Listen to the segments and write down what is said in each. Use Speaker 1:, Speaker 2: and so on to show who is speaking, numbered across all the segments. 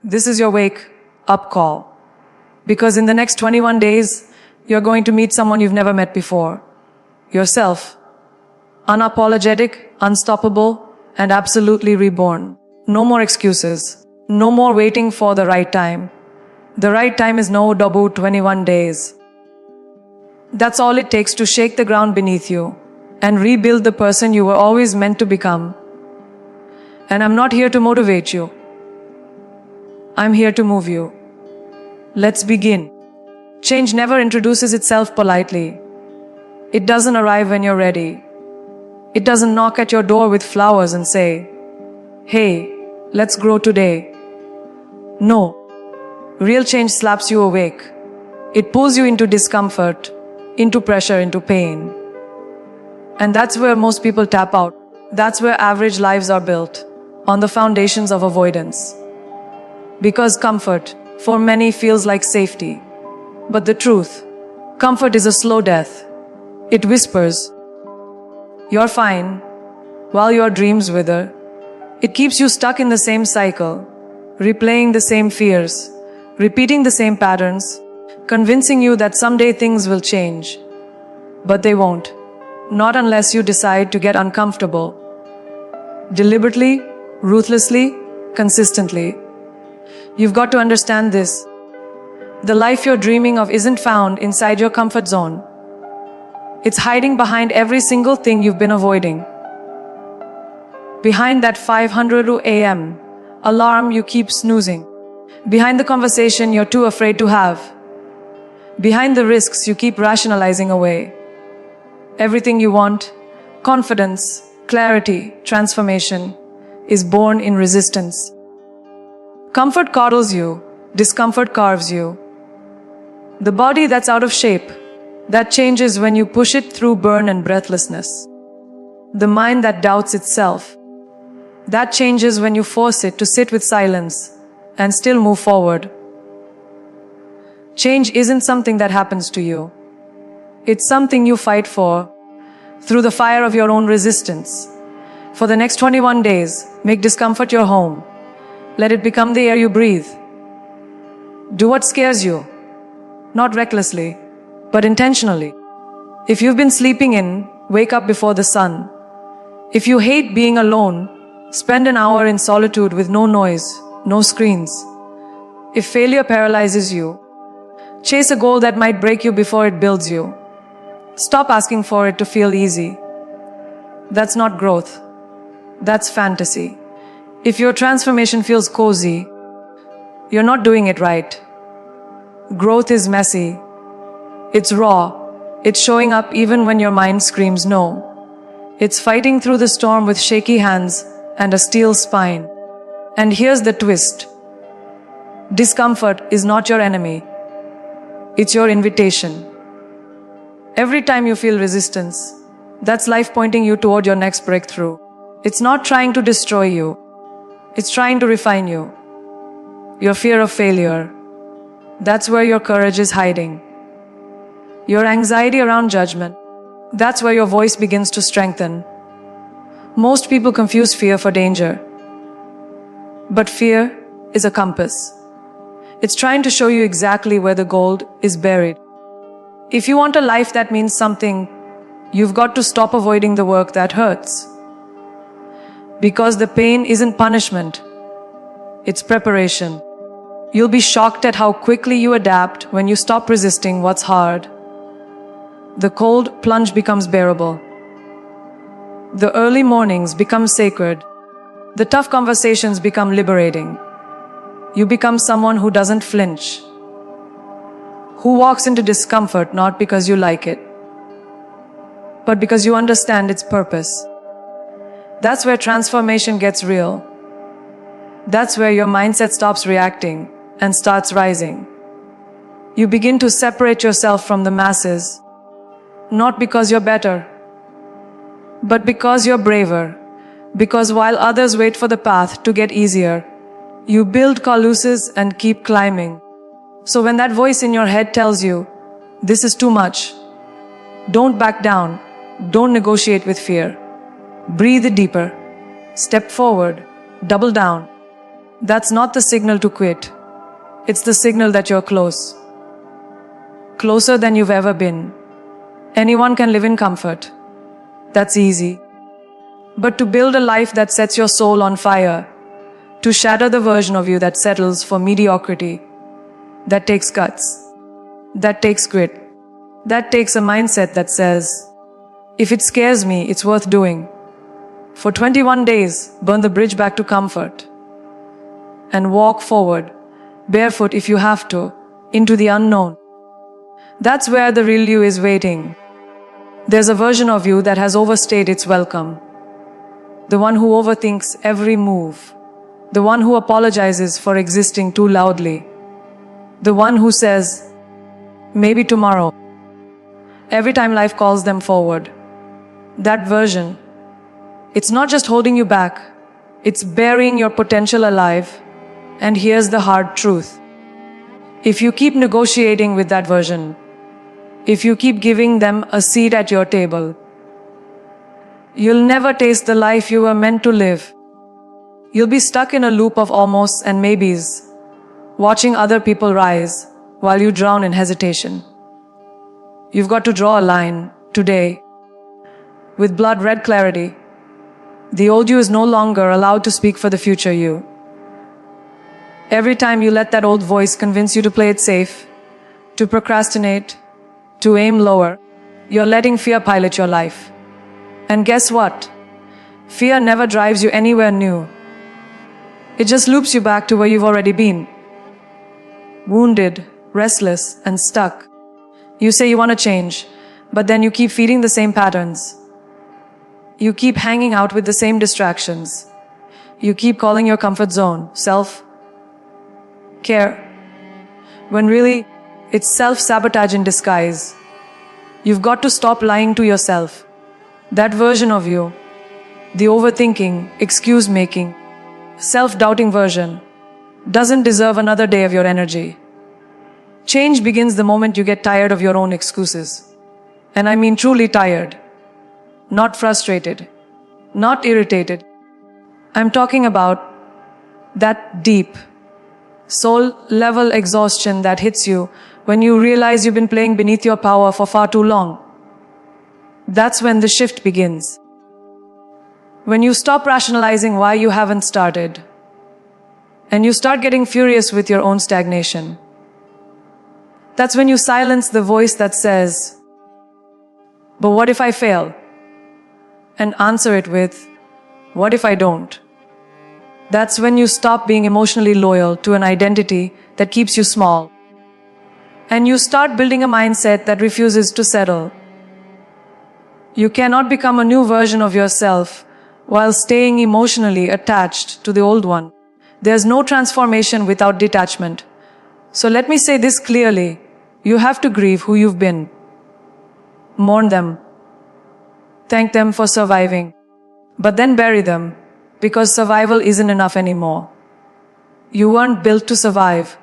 Speaker 1: This is your wake up call. Because in the next 21 days, you're going to meet someone you've never met before. Yourself. Unapologetic, unstoppable, and absolutely reborn. No more excuses. No more waiting for the right time. The right time is no double 21 days. That's all it takes to shake the ground beneath you and rebuild the person you were always meant to become. And I'm not here to motivate you. I'm here to move you. Let's begin. Change never introduces itself politely. It doesn't arrive when you're ready. It doesn't knock at your door with flowers and say, "Hey, let's grow today." No. Real change slaps you awake. It pulls you into discomfort, into pressure, into pain. And that's where most people tap out. That's where average lives are built, on the foundations of avoidance. Because comfort, for many, feels like safety. But the truth, comfort is a slow death. It whispers, "You're fine," while your dreams wither. It keeps you stuck in the same cycle, replaying the same fears, repeating the same patterns, convincing you that someday things will change. But they won't. Not unless you decide to get uncomfortable. Deliberately, ruthlessly, consistently. You've got to understand this. The life you're dreaming of isn't found inside your comfort zone. It's hiding behind every single thing you've been avoiding. Behind that 500 a.m. alarm you keep snoozing. Behind the conversation you're too afraid to have. Behind the risks you keep rationalizing away. Everything you want, confidence, clarity, transformation, is born in resistance. Comfort coddles you, discomfort carves you. The body that's out of shape, that changes when you push it through burn and breathlessness. The mind that doubts itself, that changes when you force it to sit with silence and still move forward. Change isn't something that happens to you. It's something you fight for through the fire of your own resistance. For the next 21 days, make discomfort your home. Let it become the air you breathe. Do what scares you, not recklessly, but intentionally. If you've been sleeping in, wake up before the sun. If you hate being alone, spend an hour in solitude with no noise, no screens. If failure paralyzes you, chase a goal that might break you before it builds you. Stop asking for it to feel easy. That's not growth. That's fantasy. If your transformation feels cozy, you're not doing it right. Growth is messy. It's raw. It's showing up even when your mind screams no. It's fighting through the storm with shaky hands and a steel spine. And here's the twist. Discomfort is not your enemy. It's your invitation. Every time you feel resistance, that's life pointing you toward your next breakthrough. It's not trying to destroy you. It's trying to refine you. Your fear of failure, that's where your courage is hiding. Your anxiety around judgment, that's where your voice begins to strengthen. Most people confuse fear for danger. But fear is a compass. It's trying to show you exactly where the gold is buried. If you want a life that means something, you've got to stop avoiding the work that hurts. Because the pain isn't punishment, it's preparation. You'll be shocked at how quickly you adapt when you stop resisting what's hard. The cold plunge becomes bearable. The early mornings become sacred. The tough conversations become liberating. You become someone who doesn't flinch, who walks into discomfort not because you like it, but because you understand its purpose. That's where transformation gets real. That's where your mindset stops reacting and starts rising. You begin to separate yourself from the masses, not because you're better, but because you're braver. Because while others wait for the path to get easier, you build caluses and keep climbing. So when that voice in your head tells you, this is too much, don't back down, don't negotiate with fear. Breathe deeper, step forward, double down. That's not the signal to quit. It's the signal that you're close. Closer than you've ever been. Anyone can live in comfort. That's easy. But to build a life that sets your soul on fire, to shatter the version of you that settles for mediocrity, that takes guts. That takes grit. That takes a mindset that says, if it scares me, it's worth doing. For 21 days, burn the bridge back to comfort. And walk forward, barefoot if you have to, into the unknown. That's where the real you is waiting. There's a version of you that has overstayed its welcome. The one who overthinks every move. The one who apologizes for existing too loudly. The one who says, maybe tomorrow, every time life calls them forward. That version, it's not just holding you back, it's burying your potential alive. And here's the hard truth. If you keep negotiating with that version, if you keep giving them a seat at your table, you'll never taste the life you were meant to live. You'll be stuck in a loop of almosts and maybes, watching other people rise while you drown in hesitation. You've got to draw a line today with blood-red clarity. The old you is no longer allowed to speak for the future you. Every time you let that old voice convince you to play it safe, to procrastinate, to aim lower, you're letting fear pilot your life. And guess what? Fear never drives you anywhere new. It just loops you back to where you've already been. Wounded, restless, and stuck. You say you want to change, but then you keep feeding the same patterns. You keep hanging out with the same distractions. You keep calling your comfort zone self-care, when really, it's self-sabotage in disguise. You've got to stop lying to yourself. That version of you, the overthinking, excuse-making, self-doubting version, doesn't deserve another day of your energy. Change begins the moment you get tired of your own excuses. And I mean truly tired. Not frustrated. Not irritated. I'm talking about that deep, soul-level exhaustion that hits you when you realize you've been playing beneath your power for far too long. That's when the shift begins. When you stop rationalizing why you haven't started, and you start getting furious with your own stagnation. That's when you silence the voice that says, but what if I fail? And answer it with, what if I don't? That's when you stop being emotionally loyal to an identity that keeps you small. And you start building a mindset that refuses to settle. You cannot become a new version of yourself while staying emotionally attached to the old one. There's no transformation without detachment. So let me say this clearly. You have to grieve who you've been. Mourn them. Thank them for surviving. But then bury them, because survival isn't enough anymore. You weren't built to survive.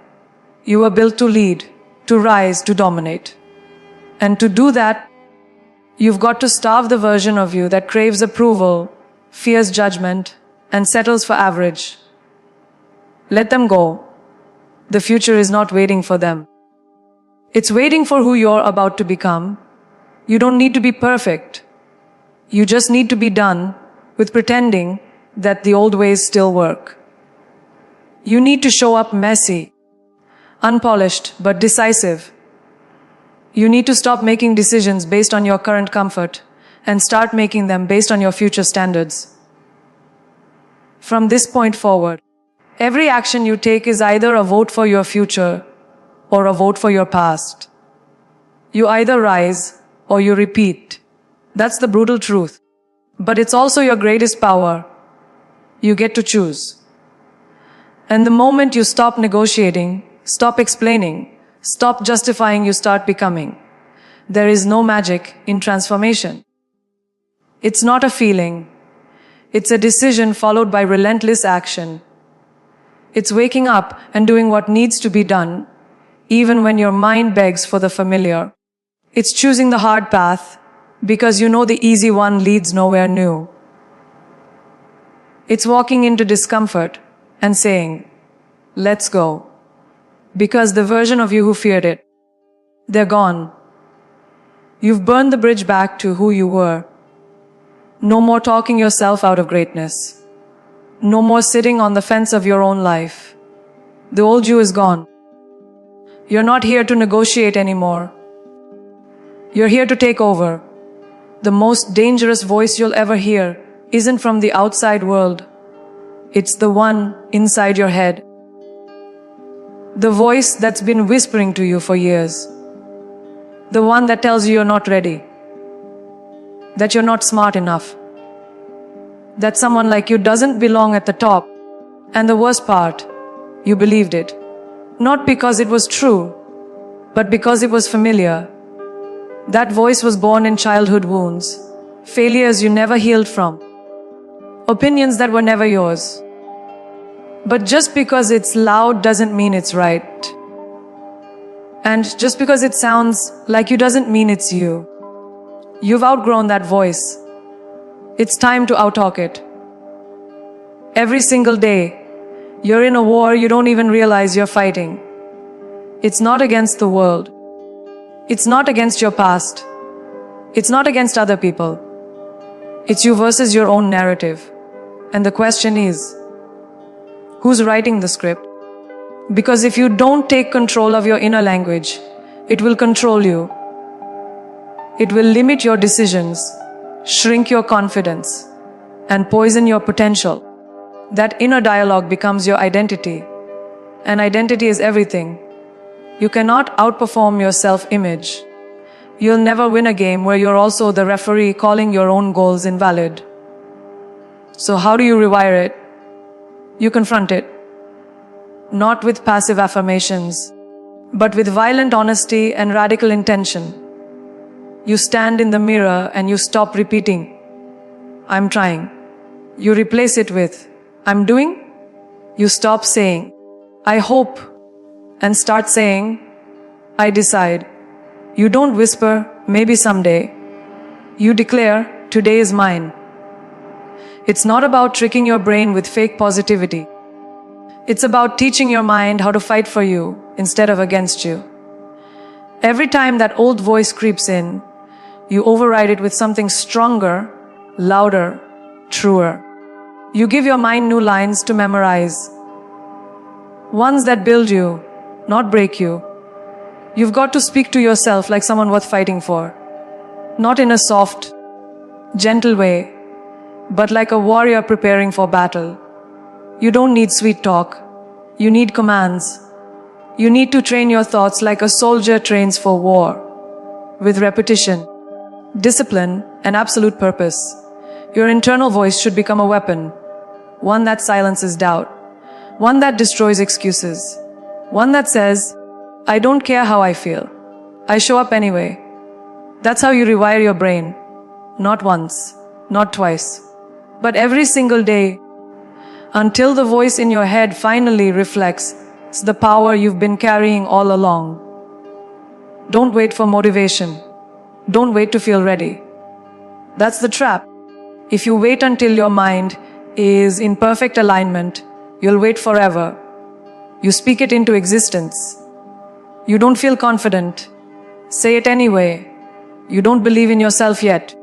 Speaker 1: You were built to lead, to rise, to dominate. And to do that, you've got to starve the version of you that craves approval, fears judgment, and settles for average. Let them go. The future is not waiting for them. It's waiting for who you're about to become. You don't need to be perfect. You just need to be done with pretending that the old ways still work. You need to show up messy, unpolished, but decisive. You need to stop making decisions based on your current comfort and start making them based on your future standards. From this point forward, every action you take is either a vote for your future or a vote for your past. You either rise or you repeat. That's the brutal truth. But it's also your greatest power. You get to choose. And the moment you stop negotiating, stop explaining, stop justifying, you start becoming. There is no magic in transformation. It's not a feeling. It's a decision followed by relentless action. It's waking up and doing what needs to be done, even when your mind begs for the familiar. It's choosing the hard path, because you know the easy one leads nowhere new. It's walking into discomfort and saying, Let's go. Because the version of you who feared it, they're gone. You've burned the bridge back to who you were. No more talking yourself out of greatness. No more sitting on the fence of your own life. The old you is gone. You're not here to negotiate anymore. You're here to take over. The most dangerous voice you'll ever hear isn't from the outside world. It's the one inside your head. The voice that's been whispering to you for years. The one that tells you you're not ready. That you're not smart enough. That someone like you doesn't belong at the top. And the worst part, you believed it. Not because it was true, but because it was familiar. That voice was born in childhood wounds, failures you never healed from, opinions that were never yours. But just because it's loud doesn't mean it's right. And just because it sounds like you doesn't mean it's you. You've outgrown that voice. It's time to outtalk it. Every single day, you're in a war you don't even realize you're fighting. It's not against the world. It's not against your past. It's not against other people. It's you versus your own narrative. And the question is, who's writing the script? Because if you don't take control of your inner language, it will control you. It will limit your decisions, shrink your confidence, and poison your potential. That inner dialogue becomes your identity. And identity is everything. You cannot outperform your self-image. You'll never win a game where you're also the referee calling your own goals invalid. So how do you rewire it? You confront it. Not with passive affirmations, but with violent honesty and radical intention. You stand in the mirror and you stop repeating, "I'm trying." You replace it with, "I'm doing." You stop saying, "I hope," and start saying, "I decide." You don't whisper, "Maybe someday." You declare, "Today is mine." It's not about tricking your brain with fake positivity. It's about teaching your mind how to fight for you instead of against you. Every time that old voice creeps in, you override it with something stronger, louder, truer. You give your mind new lines to memorize. Ones that build you, not break you. You've got to speak to yourself like someone worth fighting for. Not in a soft, gentle way, but like a warrior preparing for battle. You don't need sweet talk. You need commands. You need to train your thoughts like a soldier trains for war. With repetition, discipline, and absolute purpose. Your internal voice should become a weapon. One that silences doubt. One that destroys excuses. One that says, "I don't care how I feel. I show up anyway." That's how you rewire your brain. Not once, not twice, but every single day, until the voice in your head finally reflects the power you've been carrying all along. Don't wait for motivation. Don't wait to feel ready. That's the trap. If you wait until your mind is in perfect alignment, you'll wait forever. You speak it into existence. You don't feel confident. Say it anyway. You don't believe in yourself yet.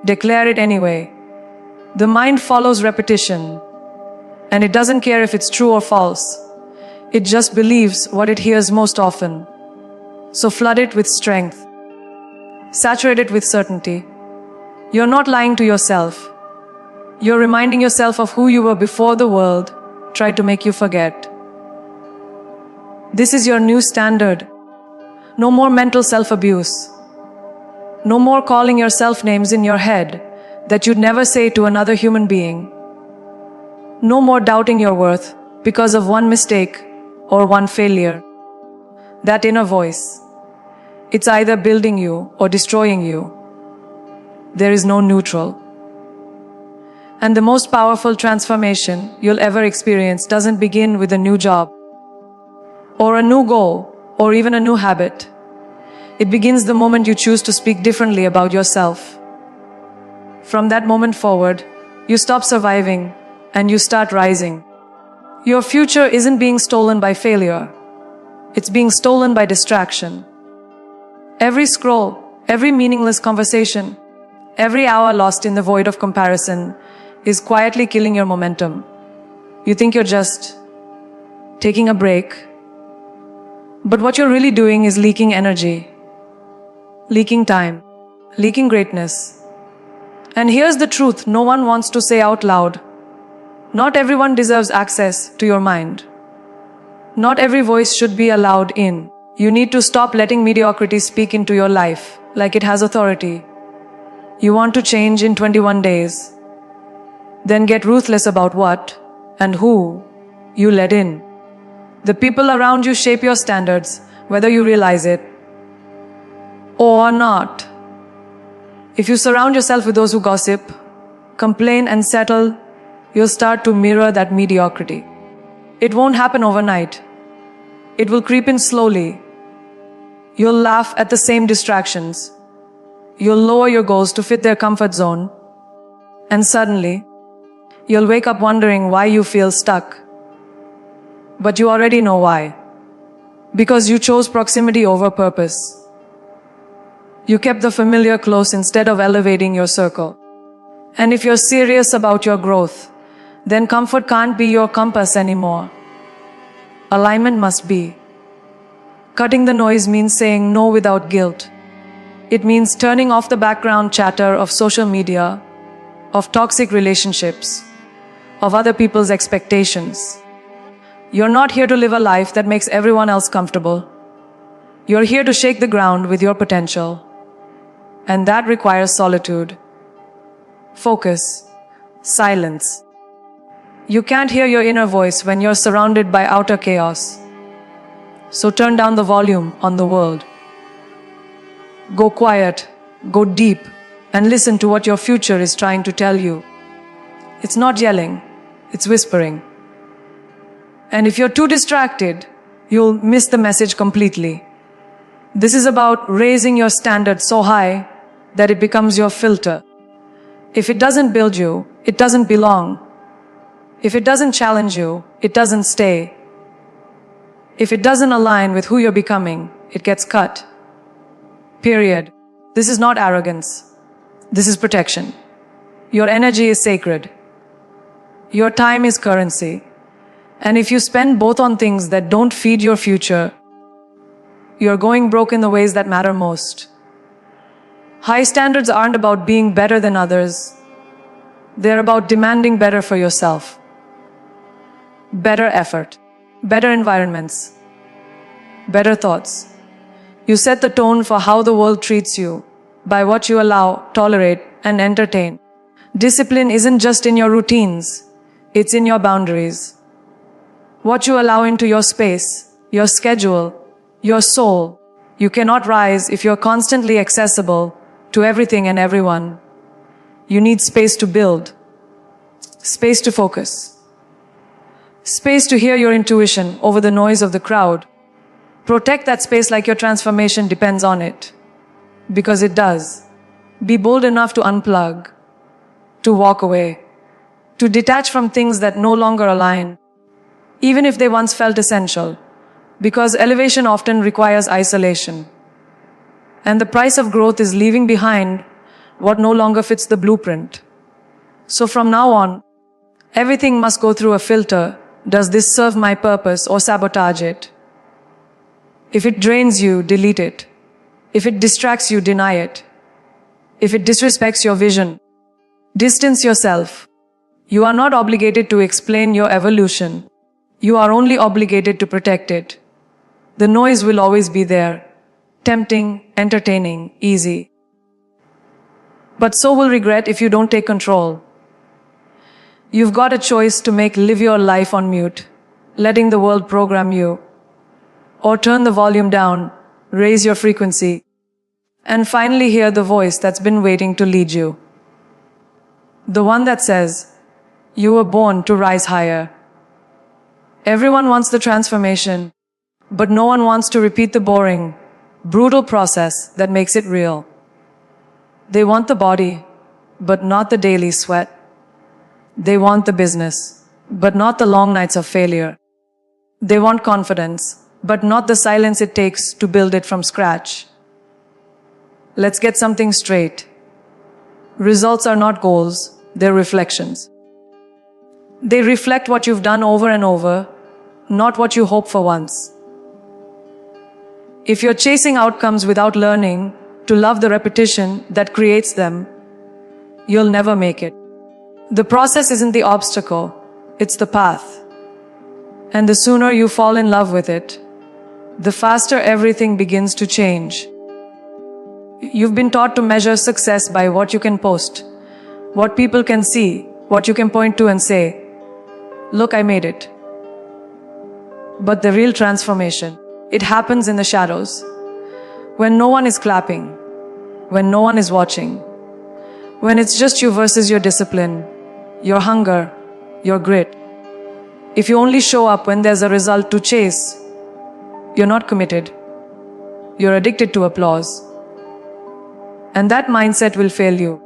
Speaker 1: Declare it anyway. The mind follows repetition, and it doesn't care if it's true or false. It just believes what it hears most often. So flood it with strength. Saturate it with certainty. You're not lying to yourself. You're reminding yourself of who you were before the world tried to make you forget. This is your new standard. No more mental self-abuse. No more calling yourself names in your head that you'd never say to another human being. No more doubting your worth because of one mistake or one failure. That inner voice, it's either building you or destroying you. There is no neutral. And the most powerful transformation you'll ever experience doesn't begin with a new job, or a new goal, or even a new habit. It begins the moment you choose to speak differently about yourself. From that moment forward, you stop surviving and you start rising. Your future isn't being stolen by failure. It's being stolen by distraction. Every scroll, every meaningless conversation, every hour lost in the void of comparison is quietly killing your momentum. You think you're just taking a break, but what you're really doing is leaking energy, leaking time, leaking greatness. And here's the truth no one wants to say out loud. Not everyone deserves access to your mind. Not every voice should be allowed in. You need to stop letting mediocrity speak into your life like it has authority. You want to change in 21 days. Then get ruthless about what and who you let in. The people around you shape your standards, whether you realize it or not. If you surround yourself with those who gossip, complain and settle, you'll start to mirror that mediocrity. It won't happen overnight. It will creep in slowly. You'll laugh at the same distractions. You'll lower your goals to fit their comfort zone. And suddenly, you'll wake up wondering why you feel stuck. But you already know why. Because you chose proximity over purpose. You kept the familiar close instead of elevating your circle. And if you're serious about your growth, then comfort can't be your compass anymore. Alignment must be. Cutting the noise means saying no without guilt. It means turning off the background chatter of social media, of toxic relationships, of other people's expectations. You're not here to live a life that makes everyone else comfortable. You're here to shake the ground with your potential. And that requires solitude, focus, silence. You can't hear your inner voice when you're surrounded by outer chaos. So turn down the volume on the world. Go quiet, go deep, and listen to what your future is trying to tell you. It's not yelling, it's whispering. And if you're too distracted, you'll miss the message completely. This is about raising your standard so high that it becomes your filter. If it doesn't build you, it doesn't belong. If it doesn't challenge you, it doesn't stay. If it doesn't align with who you're becoming, it gets cut. Period. This is not arrogance. This is protection. Your energy is sacred. Your time is currency. And if you spend both on things that don't feed your future, you're going broke in the ways that matter most. High standards aren't about being better than others. They're about demanding better for yourself. Better effort, better environments, better thoughts. You set the tone for how the world treats you by what you allow, tolerate, and entertain. Discipline isn't just in your routines, it's in your boundaries. What you allow into your space, your schedule, your soul. You cannot rise if you're constantly accessible to everything and everyone. You need space to build, space to focus, space to hear your intuition over the noise of the crowd. Protect that space like your transformation depends on it. Because it does. Be bold enough to unplug, to walk away, to detach from things that no longer align, even if they once felt essential. Because elevation often requires isolation. And the price of growth is leaving behind what no longer fits the blueprint. So from now on, everything must go through a filter. Does this serve my purpose or sabotage it? If it drains you, delete it. If it distracts you, deny it. If it disrespects your vision, distance yourself. You are not obligated to explain your evolution. You are only obligated to protect it. The noise will always be there. Tempting, entertaining, easy. But so will regret if you don't take control. You've got a choice to make. Live your life on mute, letting the world program you. Or turn the volume down, raise your frequency, and finally hear the voice that's been waiting to lead you. The one that says, you were born to rise higher. Everyone wants the transformation, but no one wants to repeat the boring, brutal process that makes it real. They want the body, but not the daily sweat. They want the business, but not the long nights of failure. They want confidence, but not the silence it takes to build it from scratch. Let's get something straight. Results are not goals, they're reflections. They reflect what you've done over and over, not what you hope for once. If you're chasing outcomes without learning to love the repetition that creates them, you'll never make it. The process isn't the obstacle, it's the path. And the sooner you fall in love with it, the faster everything begins to change. You've been taught to measure success by what you can post, what people can see, what you can point to and say, "Look, I made it." But the real transformation, it happens in the shadows. When no one is clapping, when no one is watching, when it's just you versus your discipline, your hunger, your grit. If you only show up when there's a result to chase, you're not committed. You're addicted to applause. And that mindset will fail you,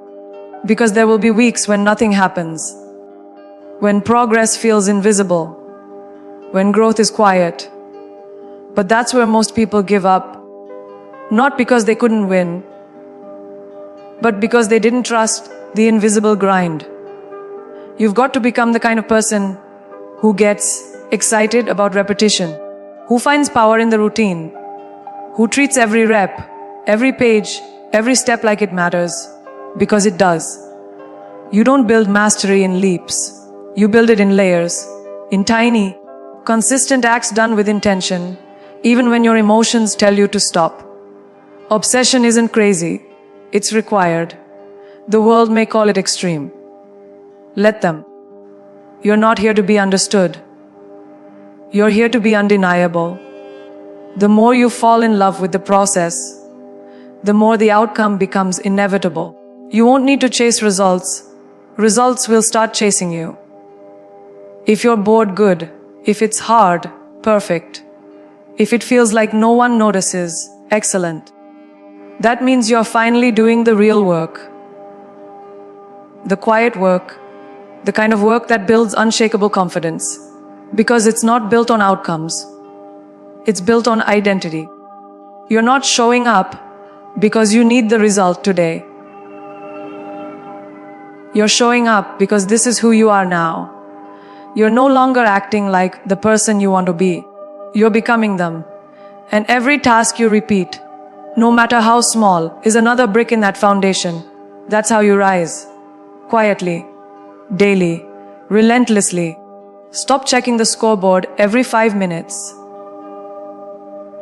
Speaker 1: because there will be weeks when nothing happens, when progress feels invisible, when growth is quiet. But that's where most people give up, not because they couldn't win, but because they didn't trust the invisible grind. You've got to become the kind of person who gets excited about repetition, who finds power in the routine, who treats every rep, every page, every step like it matters, because it does. You don't build mastery in leaps. You build it in layers, in tiny, consistent acts done with intention, even when your emotions tell you to stop. Obsession isn't crazy, it's required. The world may call it extreme. Let them. You're not here to be understood. You're here to be undeniable. The more you fall in love with the process, the more the outcome becomes inevitable. You won't need to chase results. Results will start chasing you. If you're bored, good. If it's hard, perfect. If it feels like no one notices, excellent. That means you're finally doing the real work. The quiet work, the kind of work that builds unshakable confidence. Because it's not built on outcomes. It's built on identity. You're not showing up because you need the result today. You're showing up because this is who you are now. You're no longer acting like the person you want to be. You're becoming them. And every task you repeat, no matter how small, is another brick in that foundation. That's how you rise. Quietly, daily, relentlessly. Stop checking the scoreboard every 5 minutes.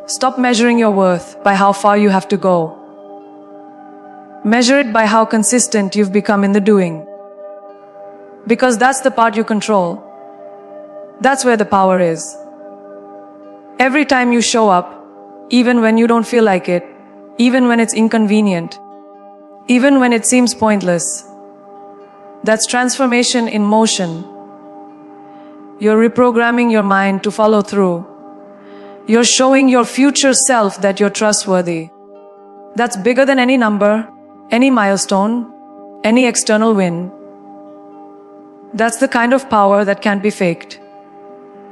Speaker 1: Stop measuring your worth by how far you have to go. Measure it by how consistent you've become in the doing. Because that's the part you control. That's where the power is. Every time you show up, even when you don't feel like it, even when it's inconvenient, even when it seems pointless, that's transformation in motion. You're reprogramming your mind to follow through. You're showing your future self that you're trustworthy. That's bigger than any number, any milestone, any external win. That's the kind of power that can't be faked.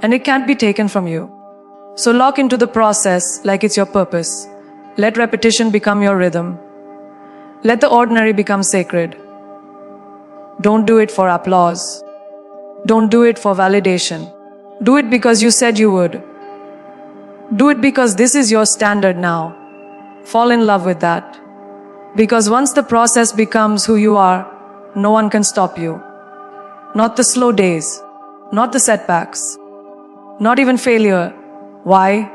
Speaker 1: And it can't be taken from you. So lock into the process like it's your purpose. Let repetition become your rhythm. Let the ordinary become sacred. Don't do it for applause. Don't do it for validation. Do it because you said you would. Do it because this is your standard now. Fall in love with that. Because once the process becomes who you are, no one can stop you. Not the slow days, not the setbacks, not even failure. Why?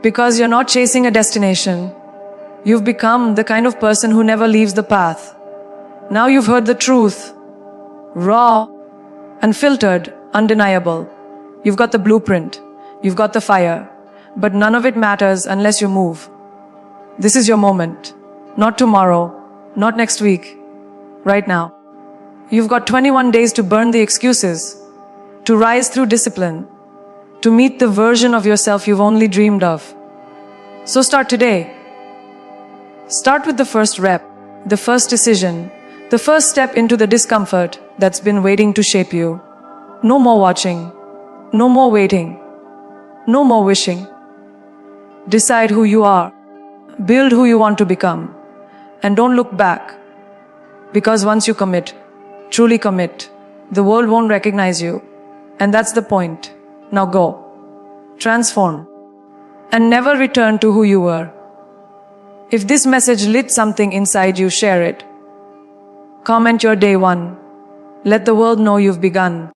Speaker 1: Because you're not chasing a destination. You've become the kind of person who never leaves the path. Now you've heard the truth. Raw, unfiltered, undeniable. You've got the blueprint. You've got the fire. But none of it matters unless you move. This is your moment. Not tomorrow. Not next week. Right now. You've got 21 days to burn the excuses. To rise through discipline. To meet the version of yourself you've only dreamed of. So start today. Start with the first rep, the first decision, the first step into the discomfort that's been waiting to shape you. No more watching. No more waiting. No more wishing. Decide who you are. Build who you want to become. And don't look back. Because once you commit, truly commit, the world won't recognize you. And that's the point. Now go. Transform. And never return to who you were. If this message lit something inside you, share it. Comment your day one. Let the world know you've begun.